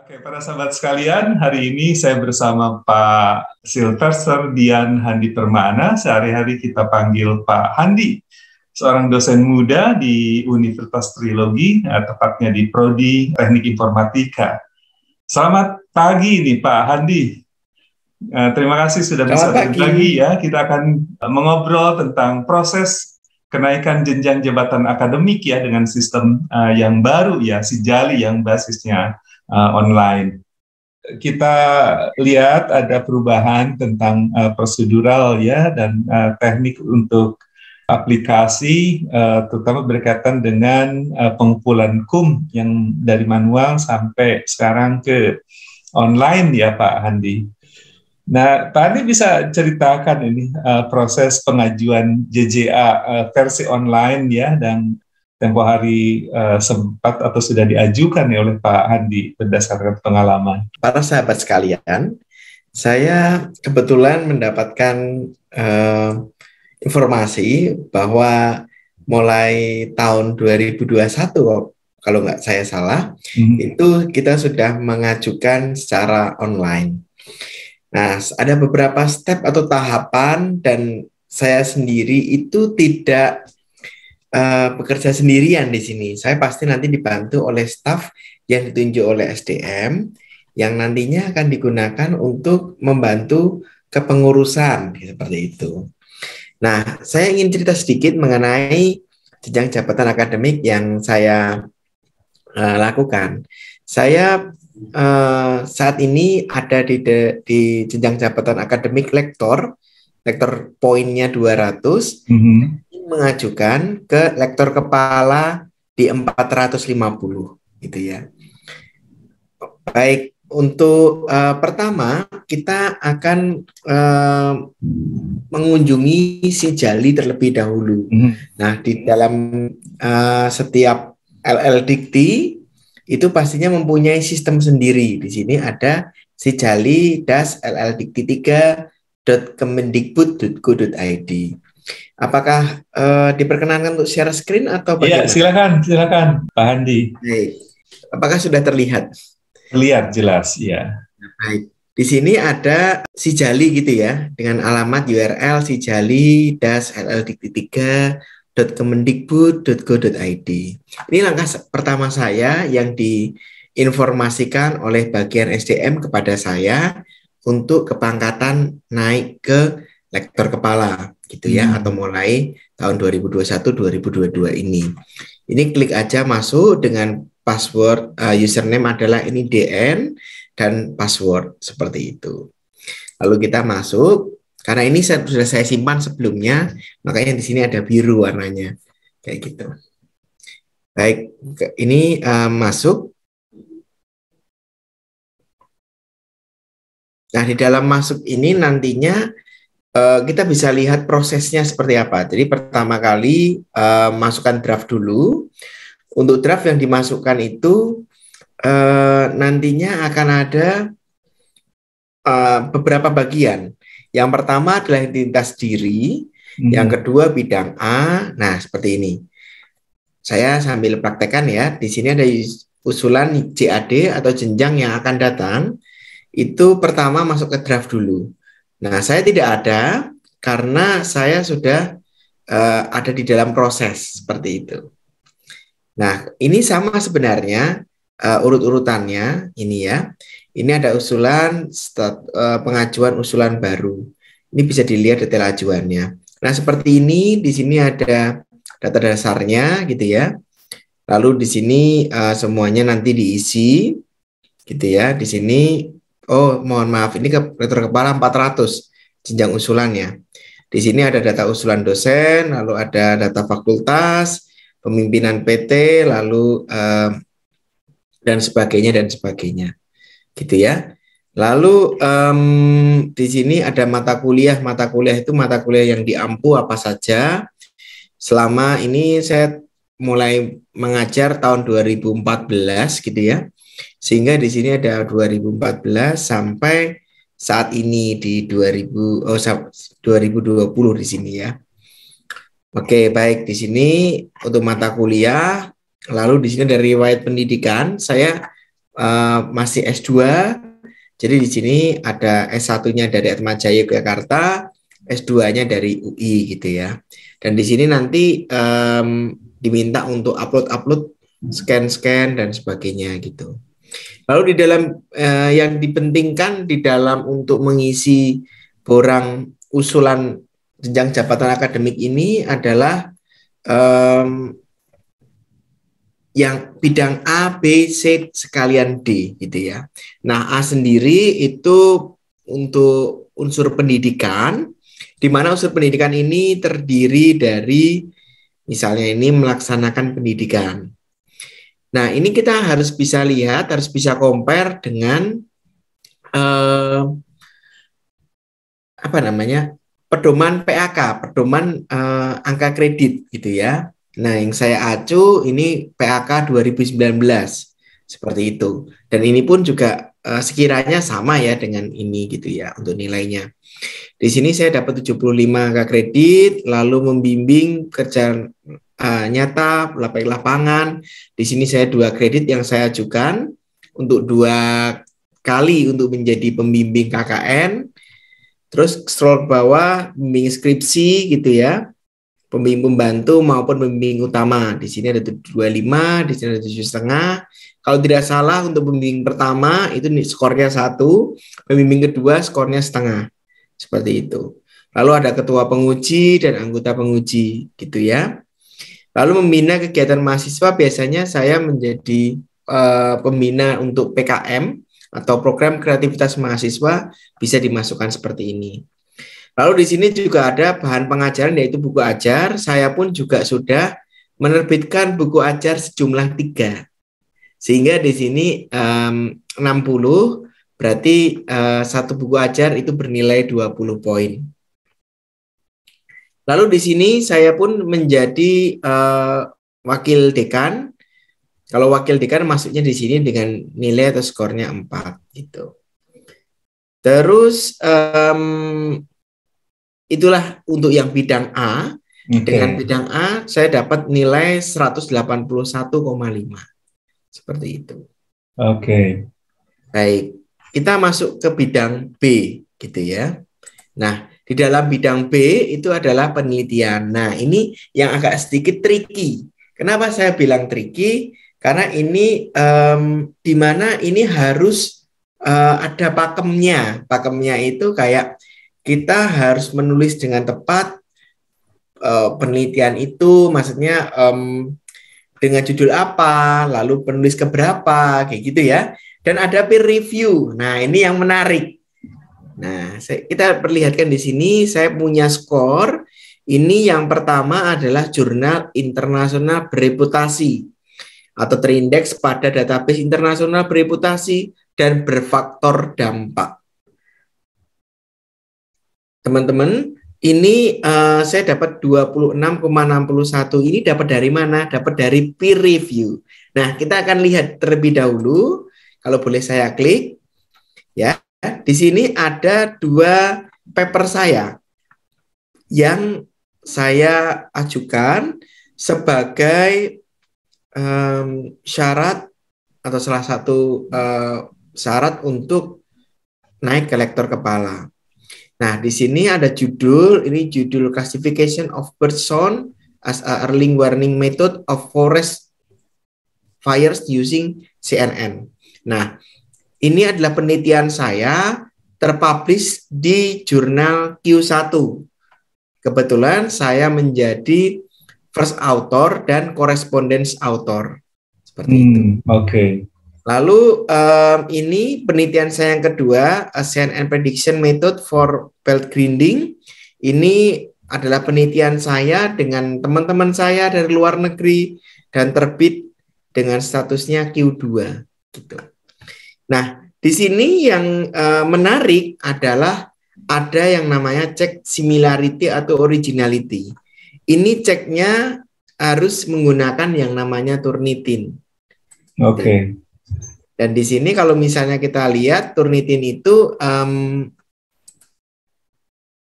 Oke, para sahabat sekalian, hari ini saya bersama Pak Silvester Dian Handi Permana. Sehari-hari kita panggil Pak Handi, seorang dosen muda di Universitas Trilogi, tepatnya di Prodi Teknik Informatika. Selamat pagi nih Pak Handi. Terima kasih sudah bisa berbagi ya. Kita akan mengobrol tentang proses kenaikan jenjang jabatan akademik ya dengan sistem yang baru ya, Sijali yang basisnya online. Kita lihat ada perubahan tentang prosedural ya dan teknik untuk aplikasi, terutama berkaitan dengan pengumpulan KUM yang dari manual sampai sekarang ke online ya Pak Handi. Nah, Pak Handi bisa ceritakan ini proses pengajuan JJA versi online ya, dan tempo hari sempat atau sudah diajukan ya oleh Pak Handi berdasarkan pengalaman. Para sahabat sekalian, saya kebetulan mendapatkan informasi bahwa mulai tahun 2021, kalau nggak saya salah, itu kita sudah mengajukan secara online. Nah, ada beberapa step atau tahapan dan saya sendiri itu tidak bekerja sendirian di sini. Saya pasti nanti dibantu oleh staf yang ditunjuk oleh SDM yang nantinya akan digunakan untuk membantu kepengurusan seperti itu. Nah, saya ingin cerita sedikit mengenai jenjang jabatan akademik yang saya lakukan. Saya saat ini ada di jenjang jabatan akademik lektor poinnya 200, mengajukan ke lektor kepala di 450 gitu ya. Baik, untuk pertama kita akan mengunjungi Sijali terlebih dahulu. Nah, di dalam setiap LL Dikti itu pastinya mempunyai sistem sendiri. Di sini ada sijali-llm3.kemendikbud.go.id. Apakah diperkenankan untuk share screen atau bagaimana? Iya, silakan Pak Handi. Baik. Apakah sudah terlihat? Terlihat jelas, ya. Baik. Di sini ada Sijali gitu ya, dengan alamat URL sijali-ll3.kemendikbud.go.id. Ini langkah pertama saya yang diinformasikan oleh bagian SDM kepada saya untuk kepangkatan naik ke lektor kepala gitu ya, atau mulai tahun 2021-2022 ini. Ini klik aja masuk dengan password, username adalah ini DN dan password seperti itu. Lalu kita masuk, karena ini sudah saya simpan sebelumnya, makanya di sini ada biru warnanya kayak gitu. Baik, ini masuk. Nah, di dalam masuk ini nantinya kita bisa lihat prosesnya seperti apa. Jadi pertama kali masukkan draft dulu. Untuk draft yang dimasukkan itu nantinya akan ada beberapa bagian. Yang pertama adalah identitas diri, yang kedua bidang A. Nah, seperti ini. Saya sambil praktekkan ya. Di sini ada usulan JAD atau jenjang yang akan datang. Itu pertama masuk ke draft dulu. Nah, saya tidak ada karena saya sudah ada di dalam proses seperti itu. Nah, ini sama sebenarnya urut-urutannya ini ya. Ini ada usulan pengajuan usulan baru. Ini bisa dilihat detail ajuannya. Nah, seperti ini di sini ada data dasarnya gitu ya. Lalu di sini semuanya nanti diisi gitu ya. Di sini mohon maaf, ini ke rektor kepala 400 jenjang usulannya. Di sini ada data usulan dosen, lalu ada data fakultas, pemimpinan PT, lalu dan sebagainya gitu ya. Lalu di sini ada mata kuliah itu mata kuliah yang diampu apa saja. Selama ini saya mulai mengajar tahun 2014 gitu ya. Sehingga di sini ada 2014 sampai saat ini di 2020 di sini ya. Oke, baik, di sini untuk mata kuliah, lalu di sini ada riwayat pendidikan. Saya masih S2. Jadi di sini ada S1-nya dari Atmajaya Yogyakarta, S2-nya dari UI gitu ya. Dan di sini nanti diminta untuk upload-upload, scan-scan dan sebagainya gitu. Lalu di dalam yang dipentingkan di dalam untuk mengisi borang usulan jenjang jabatan akademik ini adalah yang bidang A, B, C sekalian D gitu ya. Nah, A sendiri itu untuk unsur pendidikan, di mana unsur pendidikan ini terdiri dari misalnya ini melaksanakan pendidikan. Nah, ini kita harus bisa lihat, harus bisa compare dengan apa namanya? Pedoman PAK, pedoman angka kredit gitu ya. Nah, yang saya acu ini PAK 2019 seperti itu. Dan ini pun juga sekiranya sama ya dengan ini gitu ya untuk nilainya. Di sini saya dapat 75 angka kredit, lalu membimbing kerja nyata lapangan. Di sini saya 2 kredit yang saya ajukan untuk 2 kali untuk menjadi pembimbing KKN. Terus scroll ke bawah, pembimbing skripsi gitu ya, pembimbing pembantu maupun pembimbing utama. Di sini ada 25, di sini ada 7,5. Kalau tidak salah untuk pembimbing pertama itu skornya 1, pembimbing kedua skornya setengah. Seperti itu. Lalu ada ketua penguji dan anggota penguji gitu ya. Lalu membina kegiatan mahasiswa biasanya saya menjadi pembina untuk PKM atau program kreativitas mahasiswa bisa dimasukkan seperti ini. Lalu di sini juga ada bahan pengajaran yaitu buku ajar. Saya pun juga sudah menerbitkan buku ajar sejumlah 3. Sehingga di sini 60 berarti satu buku ajar itu bernilai 20 poin. Lalu di sini saya pun menjadi wakil dekan. Kalau wakil dekan masuknya di sini dengan nilai atau skornya 4 gitu. Terus itulah untuk yang bidang A. Okay. Dengan bidang A saya dapat nilai 181,5. Seperti itu. Oke. Baik, kita masuk ke bidang B gitu ya. Nah, di dalam bidang B itu adalah penelitian. Nah, ini yang agak sedikit tricky. Kenapa saya bilang tricky? Karena ini di mana ini harus ada pakemnya. Pakemnya itu kayak kita harus menulis dengan tepat penelitian itu, maksudnya dengan judul apa, lalu penulis keberapa, kayak gitu ya. Dan ada peer review. Nah, ini yang menarik. Nah, kita perlihatkan di sini, saya punya skor. Ini yang pertama adalah jurnal internasional bereputasi atau terindeks pada database internasional bereputasi dan berfaktor dampak. Teman-teman, ini saya dapat 26,61. Ini dapat dari mana? Dapat dari peer review. Nah, kita akan lihat terlebih dahulu. Kalau boleh saya klik. Ya, di sini ada 2 paper saya yang saya ajukan sebagai syarat atau salah satu syarat untuk naik ke lektor kepala. Nah, di sini ada judul, ini judul Classification of Bird Sound as a Early Warning Method of Forest Fires Using CNN. Nah, ini adalah penelitian saya terpublish di jurnal Q1. Kebetulan saya menjadi first author dan correspondence author. Seperti itu. Oke. Lalu ini penelitian saya yang kedua, CNN Prediction Method for Belt Grinding. Ini adalah penelitian saya dengan teman-teman saya dari luar negeri dan terbit dengan statusnya Q2. Gitu. Nah, di sini yang menarik adalah ada yang namanya cek similarity atau originality. Ini ceknya harus menggunakan yang namanya Turnitin. Oke. Dan di sini kalau misalnya kita lihat Turnitin itu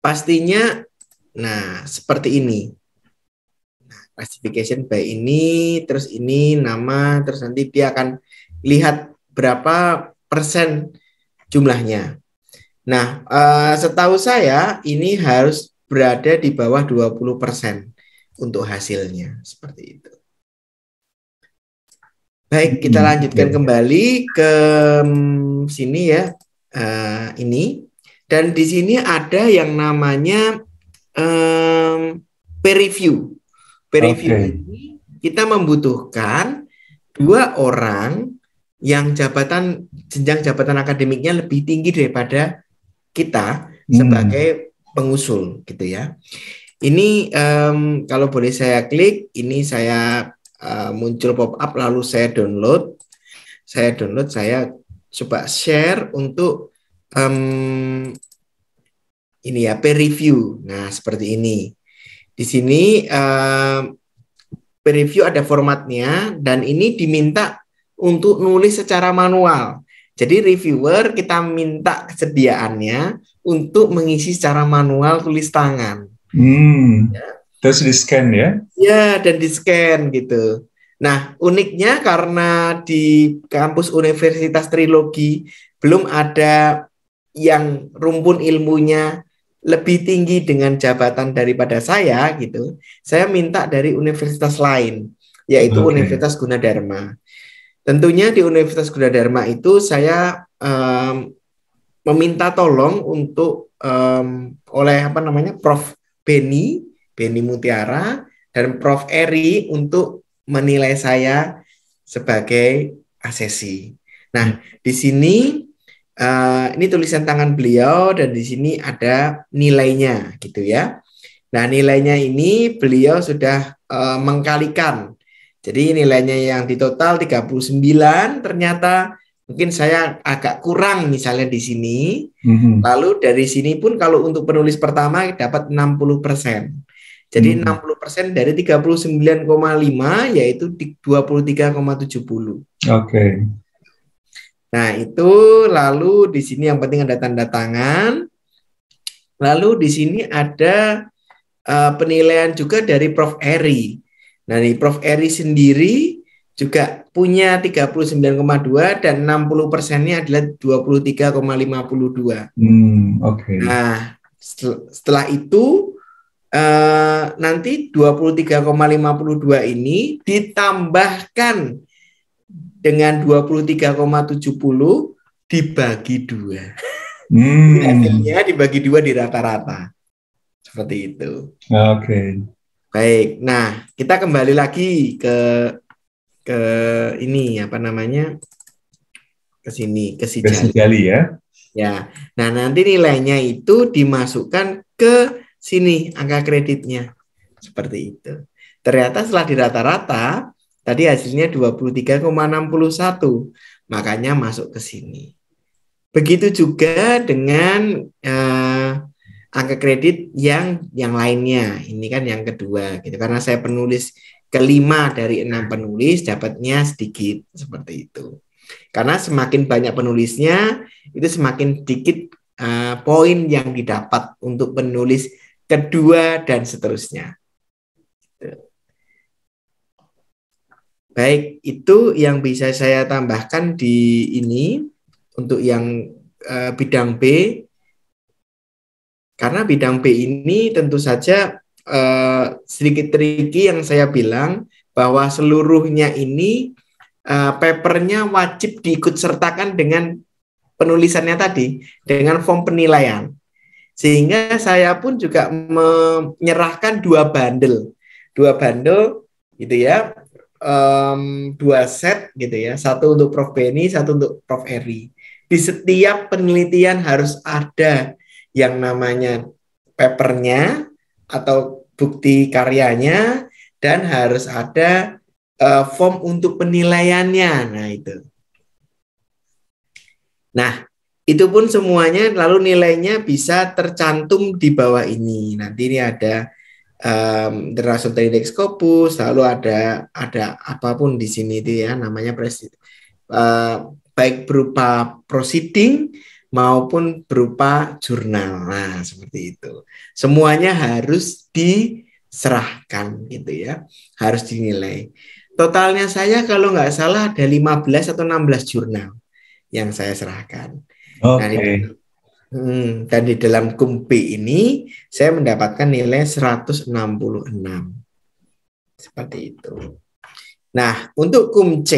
pastinya, nah seperti ini. Nah, classification by ini, terus ini nama, terus nanti dia akan lihat berapa persen jumlahnya. Nah, setahu saya ini harus berada di bawah 20% untuk hasilnya, seperti itu. Baik, kita lanjutkan kembali ke sini ya. Ini. Dan di sini ada yang namanya peer review. Peer review ini kita membutuhkan 2 orang yang jenjang jabatan akademiknya lebih tinggi daripada kita sebagai pengusul, gitu ya. Ini kalau boleh saya klik, ini saya muncul pop-up lalu saya download. Saya coba share untuk ini ya, peer review. Nah, seperti ini. Di sini peer review ada formatnya dan ini diminta untuk nulis secara manual. Jadi reviewer kita minta kesediaannya untuk mengisi secara manual tulis tangan. Ya. Terus di-scan ya? Ya, dan di-scan gitu. Nah, uniknya karena di kampus Universitas Trilogi belum ada yang rumpun ilmunya lebih tinggi dengan jabatan daripada saya gitu. Saya minta dari universitas lain, yaitu Universitas Gunadarma. Tentunya di Universitas Gunadarma itu saya meminta tolong untuk oleh Prof. Beni Mutiara dan Prof. Eri untuk menilai saya sebagai asesi. Nah, di sini ini tulisan tangan beliau dan di sini ada nilainya gitu ya. Nah, nilainya ini beliau sudah mengkalikan. Jadi nilainya yang di total 39, ternyata mungkin saya agak kurang misalnya di sini. Lalu dari sini pun kalau untuk penulis pertama dapat 60%. Jadi 60% dari 39,5 yaitu 23,70. Nah, itu lalu di sini yang penting ada tanda tangan. Lalu di sini ada penilaian juga dari Prof. Eri. Nah, di Prof. Eri sendiri juga punya 39,2 dan 60%-nya adalah 23,52. Nah, setelah itu nanti 23,52 ini ditambahkan dengan 23,70 dibagi 2. Hasilnya dibagi 2 di rata-rata. Seperti itu. Baik. Nah, kita kembali lagi ke ini ke sini, ke Sijali ya. Ya. Nah, nanti nilainya itu dimasukkan ke sini angka kreditnya. Seperti itu. Ternyata setelah di rata-rata tadi hasilnya 23,61. Makanya masuk ke sini. Begitu juga dengan angka kredit yang lainnya. Ini kan yang kedua gitu. Karena saya penulis kelima dari 6 penulis, dapatnya sedikit seperti itu. Karena semakin banyak penulisnya, itu semakin sedikit poin yang didapat untuk penulis kedua dan seterusnya. Baik, itu yang bisa saya tambahkan di ini untuk yang bidang B. Karena bidang B ini tentu saja sedikit tricky yang saya bilang bahwa seluruhnya ini papernya wajib diikut sertakan dengan penulisannya tadi, dengan form penilaian. Sehingga saya pun juga menyerahkan 2 bundle gitu ya, 2 set gitu ya, 1 untuk Prof. Beni, 1 untuk Prof. Eri. Di setiap penelitian harus ada yang namanya papernya atau bukti karyanya dan harus ada form untuk penilaiannya. Nah, itu. Nah, itu pun semuanya lalu nilainya bisa tercantum di bawah ini. Nanti ini ada International Index Scopus, lalu ada apapun di sini itu ya, namanya baik berupa proceeding maupun berupa jurnal. Nah, seperti itu. Semuanya harus diserahkan gitu ya. Harus dinilai. Totalnya saya kalau nggak salah ada 15 atau 16 jurnal. yang saya serahkan. Nah, Oke. dan di dalam KUM B ini saya mendapatkan nilai 166. Seperti itu. Nah, untuk KUM C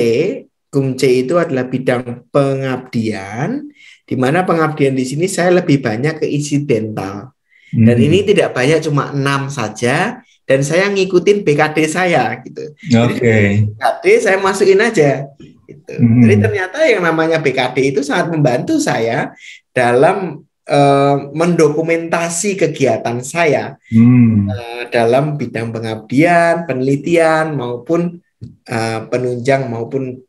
itu adalah bidang pengabdian, di mana pengabdian di sini saya lebih banyak ke insidental. Dan ini tidak banyak, cuma 6 saja, dan saya ngikutin BKD saya gitu. Jadi BKD saya masukin aja gitu. Jadi ternyata yang namanya BKD itu sangat membantu saya dalam mendokumentasi kegiatan saya dalam bidang pengabdian, penelitian maupun penunjang maupun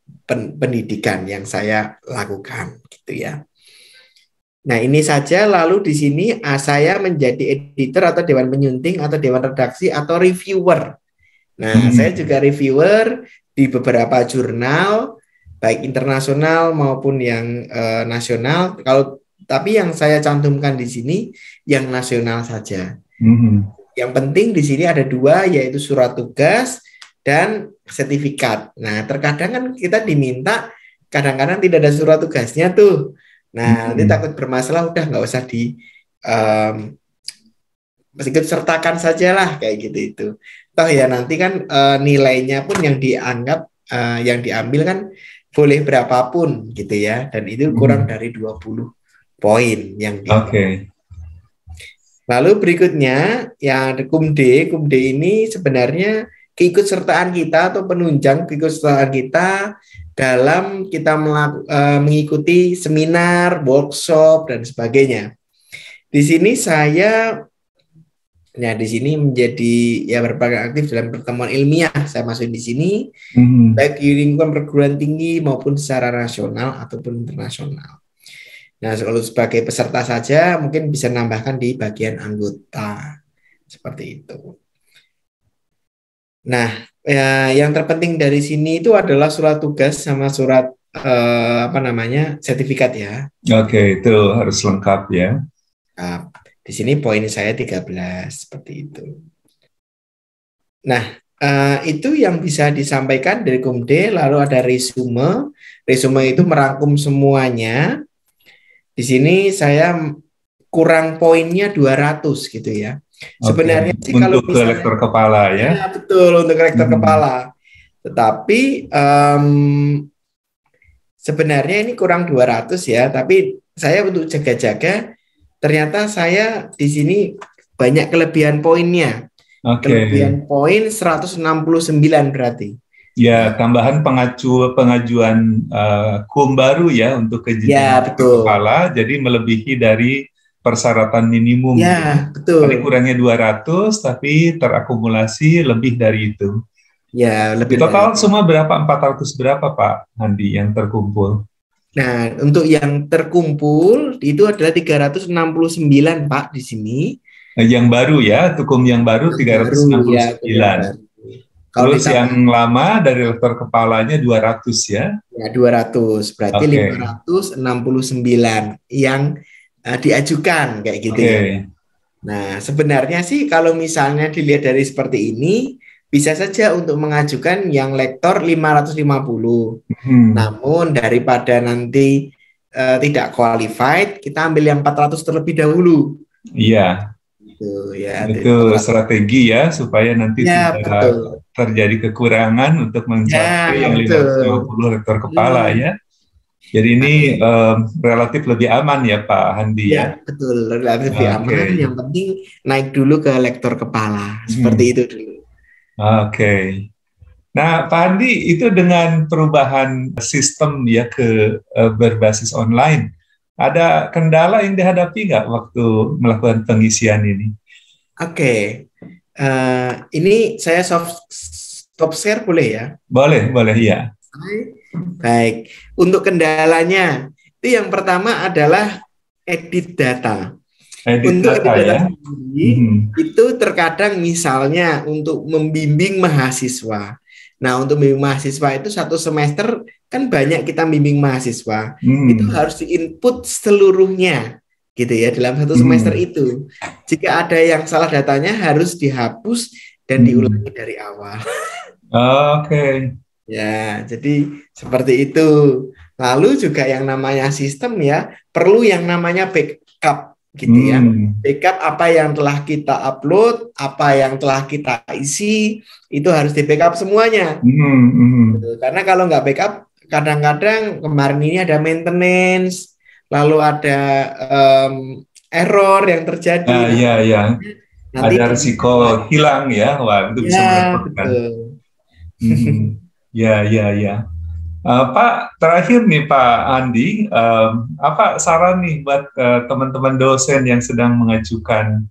pendidikan yang saya lakukan gitu ya. Nah, ini saja. Lalu di sini saya menjadi editor atau dewan penyunting atau dewan redaksi atau reviewer. Nah, saya juga reviewer di beberapa jurnal baik internasional maupun yang nasional. Tapi yang saya cantumkan di sini yang nasional saja. Yang penting di sini ada 2, yaitu surat tugas dan sertifikat. Nah, terkadang kan kita diminta, kadang-kadang tidak ada surat tugasnya tuh. Nah, nanti takut bermasalah, udah nggak usah ikut sertakan saja lah kayak gitu itu. Toh ya nanti kan nilainya pun yang dianggap yang diambil kan boleh berapapun gitu ya, dan itu kurang dari 20 poin yang diambil. Lalu berikutnya ya KUM D ini sebenarnya keikutsertaan kita atau penunjang keikutsertaan kita dalam kita mengikuti seminar, workshop dan sebagainya. Di sini saya di sini menjadi ya berperan aktif dalam pertemuan ilmiah. Saya masuk di sini baik di lingkungan perguruan tinggi maupun secara nasional ataupun internasional. Nah, kalau sebagai peserta saja mungkin bisa nambahkan di bagian anggota seperti itu. Nah, yang terpenting dari sini itu adalah surat tugas sama surat sertifikat ya. Oke, itu harus lengkap ya. Nah, di sini poin saya 13 seperti itu. Nah, itu yang bisa disampaikan dari KUM D. Lalu ada resume. Resume itu merangkum semuanya. Di sini saya kurang poinnya 200 gitu ya. Sebenarnya sih kalau misalnya, ke lektor kepala ya. Ya betul, untuk lektor kepala. Tetapi sebenarnya ini kurang 200 ya, tapi saya untuk jaga-jaga ternyata saya di sini banyak kelebihan poinnya. Kelebihan poin 169 berarti. Ya, tambahan pengajuan KUM baru ya untuk kejenjang kepala, jadi melebihi dari persyaratan minimum. Ya, betul. Paling kurangnya 200, tapi terakumulasi lebih dari itu. Ya, lebih. Total semua berapa? 400 berapa Pak Handi yang terkumpul? Nah, untuk yang terkumpul itu adalah 369 Pak di sini. Yang baru ya, KUM yang baru 369. Ya, terus yang lama dari lektor kepalanya 200 ya? Ya, 200. Berarti 569 yang diajukan kayak gitu ya. Nah, sebenarnya sih kalau misalnya dilihat dari seperti ini, bisa saja untuk mengajukan yang lektor 550. Namun daripada nanti tidak qualified, kita ambil yang 400 terlebih dahulu. Iya. Itu strategi ya supaya nanti tidak terjadi kekurangan untuk mencapai yang 550 lektor kepala ya. Jadi ini relatif lebih aman ya Pak Handi ya. Betul, relatif lebih aman. Yang penting naik dulu ke lektor kepala seperti itu dulu. Nah Pak Handi, itu dengan perubahan sistem ya ke berbasis online, ada kendala yang dihadapi nggak waktu melakukan pengisian ini? Ini saya stop share boleh ya? Boleh ya. Baik, untuk kendalanya itu yang pertama adalah edit data. Untuk edit data sendiri, itu terkadang misalnya untuk membimbing mahasiswa. Nah, untuk membimbing mahasiswa itu 1 semester kan banyak kita bimbing mahasiswa. Itu harus diinput seluruhnya gitu ya dalam 1 semester itu. Jika ada yang salah datanya harus dihapus dan diulangi dari awal. Oke. Ya, jadi seperti itu. Lalu juga yang namanya sistem ya, perlu yang namanya backup gitu ya. Backup apa yang telah kita upload, apa yang telah kita isi, itu harus di backup semuanya. Karena kalau nggak backup, kadang-kadang kemarin ini ada maintenance, lalu ada error yang terjadi. Iya. Nanti Ada risiko hilang ya, wah itu bisa merepotkan. Ya. Pak, terakhir nih Pak Andi, apa saran nih buat teman-teman dosen yang sedang mengajukan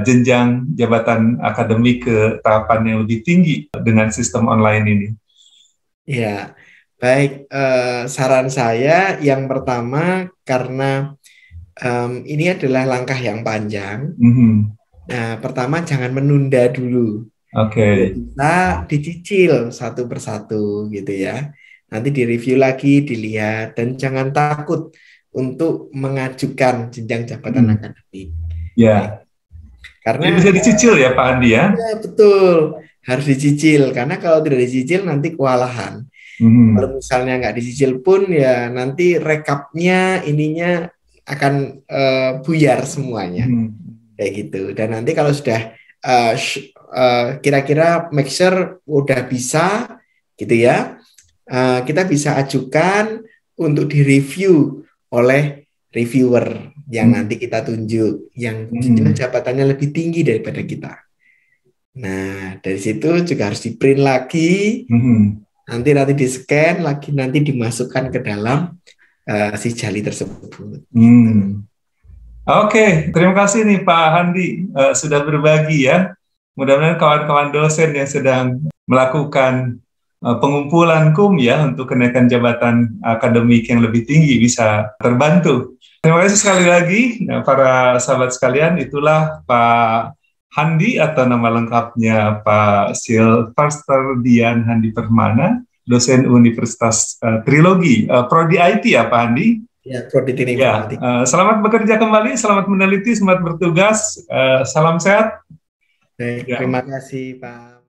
jenjang jabatan akademik ke tahapan yang lebih tinggi dengan sistem online ini? Ya, baik. Saran saya yang pertama, karena ini adalah langkah yang panjang. Nah, pertama jangan menunda dulu. Kita dicicil satu persatu gitu ya. Nanti direview lagi, dilihat, dan jangan takut untuk mengajukan jenjang jabatan akademik. Ya. Karena bisa dicicil ya Pak Andi ya? Ya, betul. Harus dicicil, karena kalau tidak dicicil nanti kewalahan. Kalau misalnya nggak dicicil pun ya nanti rekapnya ininya akan buyar semuanya. Kayak gitu. Dan nanti kalau sudah kira-kira make sure udah bisa gitu ya, kita bisa ajukan untuk direview oleh reviewer yang nanti kita tunjuk, yang jabatannya lebih tinggi daripada kita. Nah, dari situ juga harus di print lagi, nanti di-scan lagi, nanti dimasukkan ke dalam si jali tersebut. Oke, terima kasih nih Pak Handi sudah berbagi ya. Mudah-mudahan kawan-kawan dosen yang sedang melakukan pengumpulan KUM ya untuk kenaikan jabatan akademik yang lebih tinggi bisa terbantu. Terima kasih sekali lagi para sahabat sekalian, itulah Pak Handi atau nama lengkapnya Pak Silverster Dian Handi Permana, dosen Universitas Trilogi, Prodi IT ya Pak Handi? Ya, Prodi Teknik Informatika. Selamat bekerja kembali, selamat meneliti, selamat bertugas, salam sehat. Baik, terima kasih Pak.